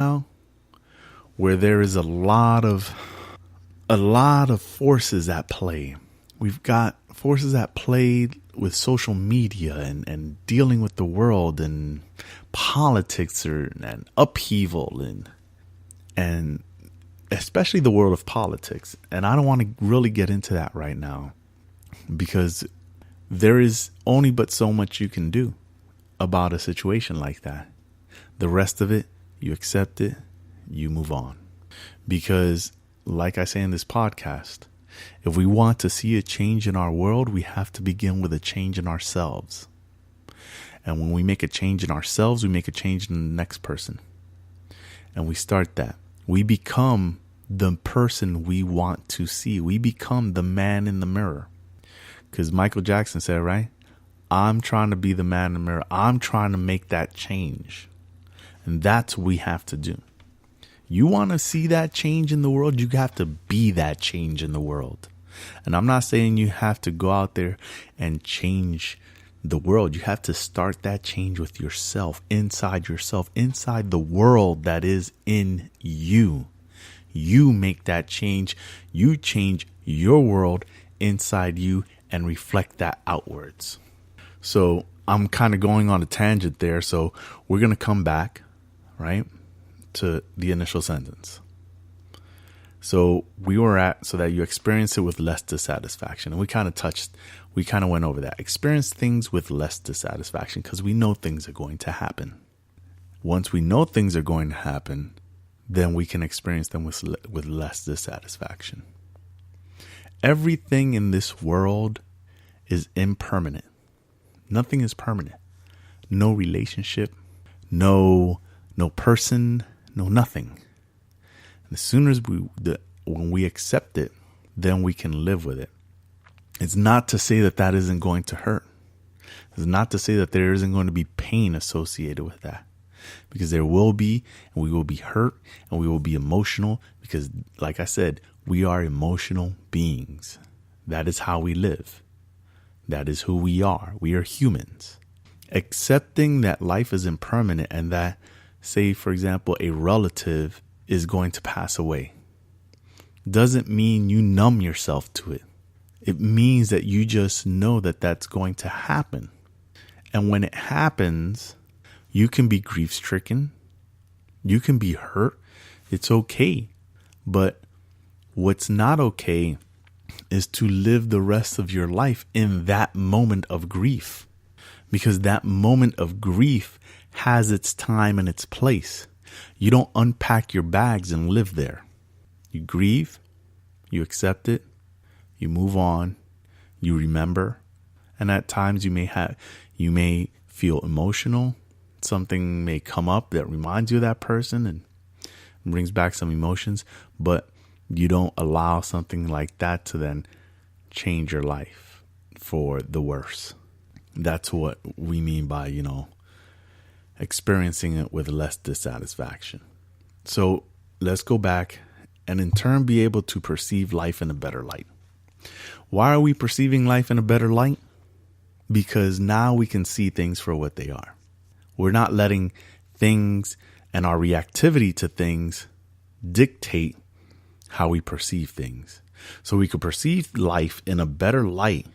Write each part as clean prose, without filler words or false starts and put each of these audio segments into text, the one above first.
now where there is a lot of forces at play. We've got forces at play with social media and dealing with the world and politics and upheaval and especially the world of politics. And I don't want to really get into that right now because there is only but so much you can do about a situation like that. The rest of it, you accept it, you move on. Because, like I say in this podcast, if we want to see a change in our world, we have to begin with a change in ourselves. And when we make a change in ourselves, we make a change in the next person. And we start that. We become the person we want to see. We become the man in the mirror. Because Michael Jackson said, right? I'm trying to be the man in the mirror. I'm trying to make that change. And that's what we have to do. You want to see that change in the world, you have to be that change in the world. And I'm not saying you have to go out there and change the world. You have to start that change with yourself, inside the world that is in you. You make that change. You change your world inside you and reflect that outwards. So I'm kind of going on a tangent there. So we're going to come back, right, to the initial sentence. So we were at, so that you experience it with less dissatisfaction. And we kind of went over that. Experience things with less dissatisfaction because we know things are going to happen. Once we know things are going to happen, then we can experience them with less dissatisfaction. Everything in this world is impermanent. Nothing is permanent. No relationship, no person, no nothing. And as soon as when we accept it, then we can live with it. It's not to say that isn't going to hurt. It's not to say that there isn't going to be pain associated with that. Because there will be, and we will be hurt, and we will be emotional. Because, like I said, we are emotional beings. That is how we live. That is who we are. We are humans. Accepting that life is impermanent and that, say, for example, a relative is going to pass away doesn't mean you numb yourself to it. It means that you just know that that's going to happen. And when it happens, you can be grief-stricken. You can be hurt. It's okay. But what's not okay is to live the rest of your life in that moment of grief. Because that moment of grief has its time and its place. You don't unpack your bags and live there. You grieve, you accept it, you move on, you remember, and at times you may feel emotional. Something may come up that reminds you of that person and brings back some emotions, but you don't allow something like that to then change your life for the worse. That's what we mean by, experiencing it with less dissatisfaction. So let's go back and in turn be able to perceive life in a better light. Why are we perceiving life in a better light? Because now we can see things for what they are. We're not letting things and our reactivity to things dictate how we perceive things. So we could perceive life in a better light.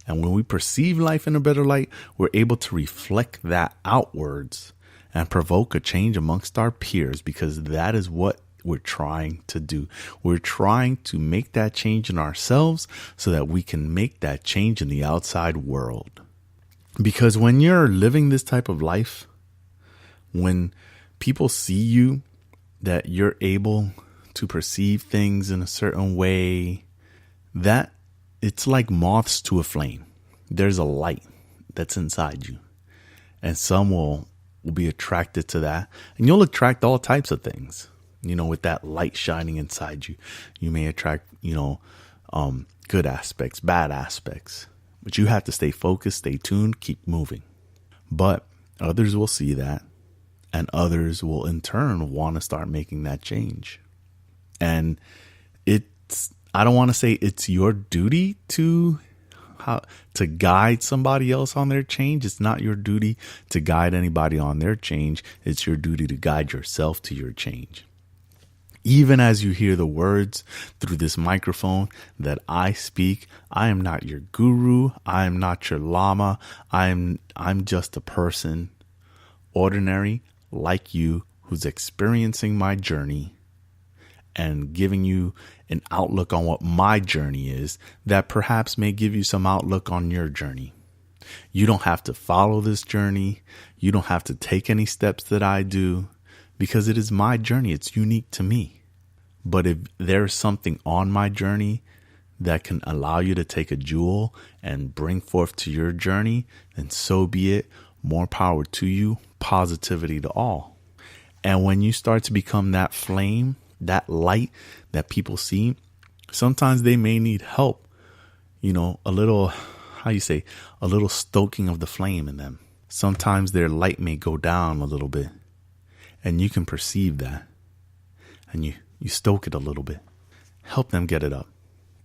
And when we perceive life in a better light, we're able to reflect that outwards and provoke a change amongst our peers, because that is what we're trying to do. We're trying to make that change in ourselves so that we can make that change in the outside world. Because when you're living this type of life, when people see you, that you're able to perceive things in a certain way, that it's like moths to a flame. There's a light that's inside you, and some will be attracted to that, and you'll attract all types of things, with that light shining inside you. You may attract, good aspects, bad aspects, but you have to stay focused, stay tuned, keep moving. But others will see that, and others will in turn want to start making that change. And I don't want to say it's your duty to how to guide somebody else on their change. It's not your duty to guide anybody on their change. It's your duty to guide yourself to your change. Even as you hear the words through this microphone that I speak, I am not your guru. I am not your lama. I'm just a person, ordinary like you, who's experiencing my journey and giving you an outlook on what my journey is that perhaps may give you some outlook on your journey. You don't have to follow this journey. You don't have to take any steps that I do, because it is my journey. It's unique to me. But if there's something on my journey that can allow you to take a jewel and bring forth to your journey, then so be it. More power to you. Positivity to all. And when you start to become that flame, that light that people see, sometimes they may need help. A little, a little stoking of the flame in them. Sometimes their light may go down a little bit, and you can perceive that. And you stoke it a little bit. Help them get it up.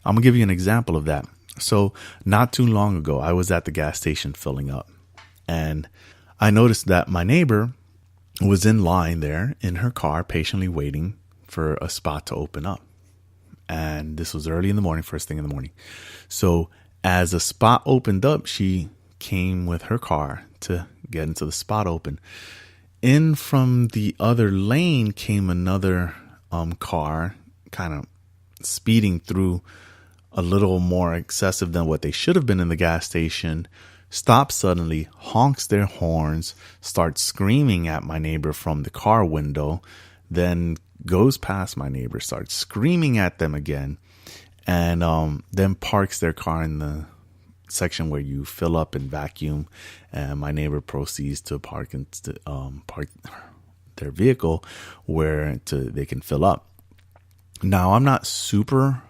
I'm going to give you an example of that. So not too long ago, I was at the gas station filling up, and I noticed that my neighbor was in line there in her car, patiently waiting for a spot to open up. And this was early in the morning, first thing in the morning. So as a spot opened up, she came with her car to get into the spot open. In from the other lane came another car, kind of speeding through, a little more excessive than what they should have been in the gas station. Stops suddenly, honks their horns, starts screaming at my neighbor from the car window, then goes past my neighbor, starts screaming at them again, and then parks their car in the section where you fill up and vacuum. And my neighbor proceeds to park their vehicle where they can fill up. Now, I'm not super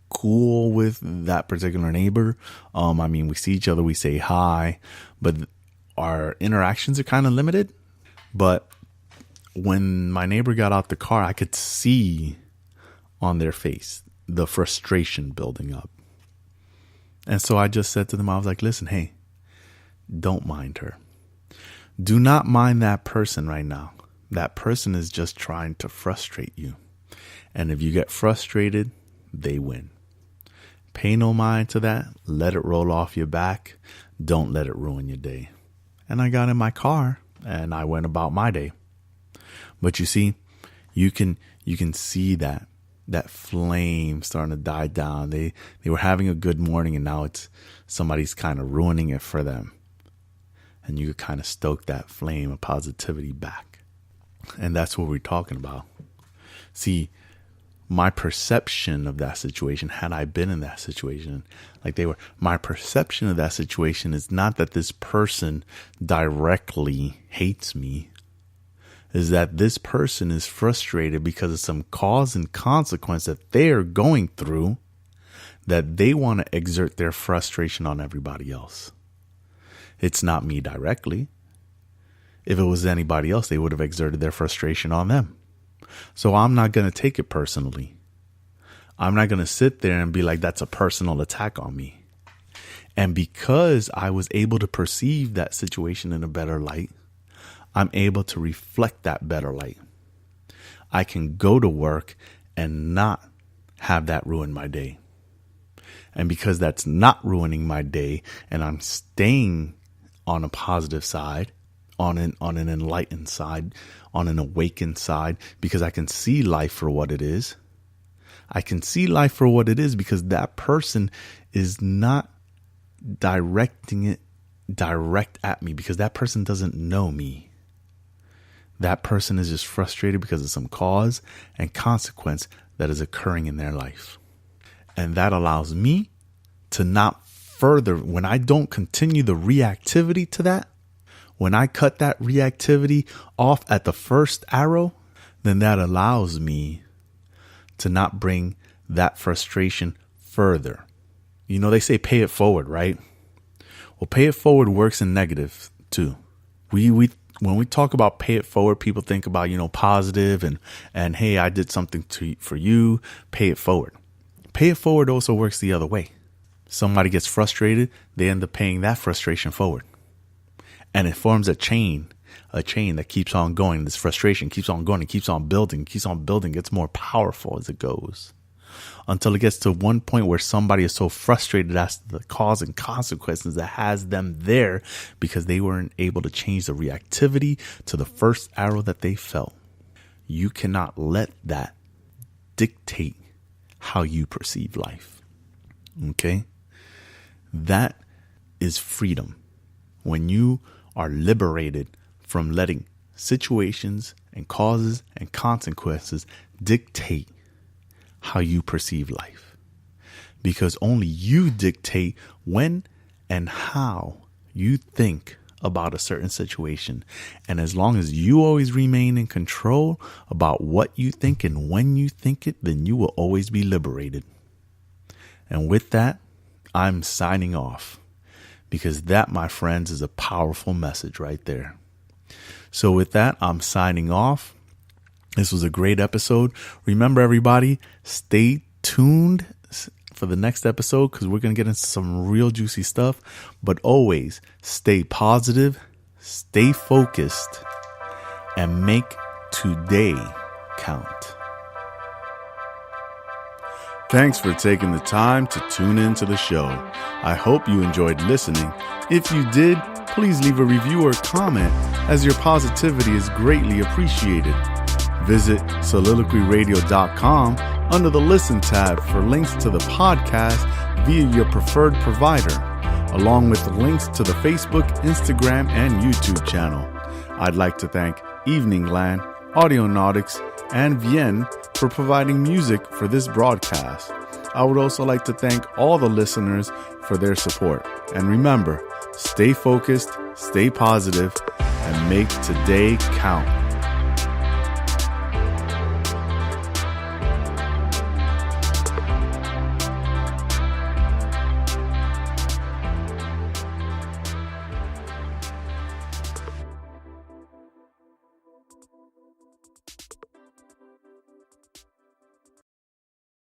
cool with that particular neighbor. We see each other, we say hi, but our interactions are kind of limited. But when my neighbor got out the car, I could see on their face the frustration building up. And so I just said to them, I was like, listen, hey, don't mind her. Do not mind that person right now. That person is just trying to frustrate you. And if you get frustrated, they win. Pay no mind to that. Let it roll off your back. Don't let it ruin your day. And I got in my car and I went about my day. But you see, you can see that flame starting to die down. They were having a good morning, and now it's somebody's kind of ruining it for them. And you could kind of stoke that flame of positivity back. And that's what we're talking about. See, my perception of that situation, had I been in that situation like they were, my perception of that situation is not that this person directly hates me, is that this person is frustrated because of some cause and consequence that they are going through, that they want to exert their frustration on everybody else. It's not me directly. If it was anybody else, they would have exerted their frustration on them. So I'm not going to take it personally. I'm not going to sit there and be like, that's a personal attack on me. And because I was able to perceive that situation in a better light, I'm able to reflect that better light. I can go to work and not have that ruin my day. And because that's not ruining my day, and I'm staying on a positive side, on an enlightened side, on an awakened side, because I can see life for what it is. I can see life for what it is because that person is not directing it direct at me, because that person doesn't know me. That person is just frustrated because of some cause and consequence that is occurring in their life. And that allows me to not further, when I don't continue the reactivity to that, when I cut that reactivity off at the first arrow, then that allows me to not bring that frustration further. You know, they say pay it forward, right? Well, pay it forward works in negative too. When we talk about pay it forward, people think about, positive and hey, I did something for you, pay it forward. Pay it forward also works the other way. Somebody gets frustrated, they end up paying that frustration forward. And it forms a chain that keeps on going. This frustration keeps on going, it keeps on building, gets more powerful as it goes. Until it gets to one point where somebody is so frustrated as to the cause and consequences that has them there because they weren't able to change the reactivity to the first arrow that they felt. You cannot let that dictate how you perceive life. Okay? That is freedom. When you are liberated from letting situations and causes and consequences dictate how you perceive life. Because only you dictate when and how you think about a certain situation. And as long as you always remain in control about what you think and when you think it, then you will always be liberated. And with that, I'm signing off, because that, my friends, is a powerful message right there. So with that, I'm signing off. This was a great episode. Remember, everybody, stay tuned for the next episode, because we're going to get into some real juicy stuff. But always stay positive, stay focused, and make today count. Thanks for taking the time to tune into the show. I hope you enjoyed listening. If you did, please leave a review or comment, as your positivity is greatly appreciated. Visit soliloquyradio.com under the Listen tab for links to the podcast via your preferred provider, along with links to the Facebook, Instagram, and YouTube channel. I'd like to thank Evening Land, Audionautics, and Vienne for providing music for this broadcast. I would also like to thank all the listeners for their support. And remember, stay focused, stay positive, and make today count.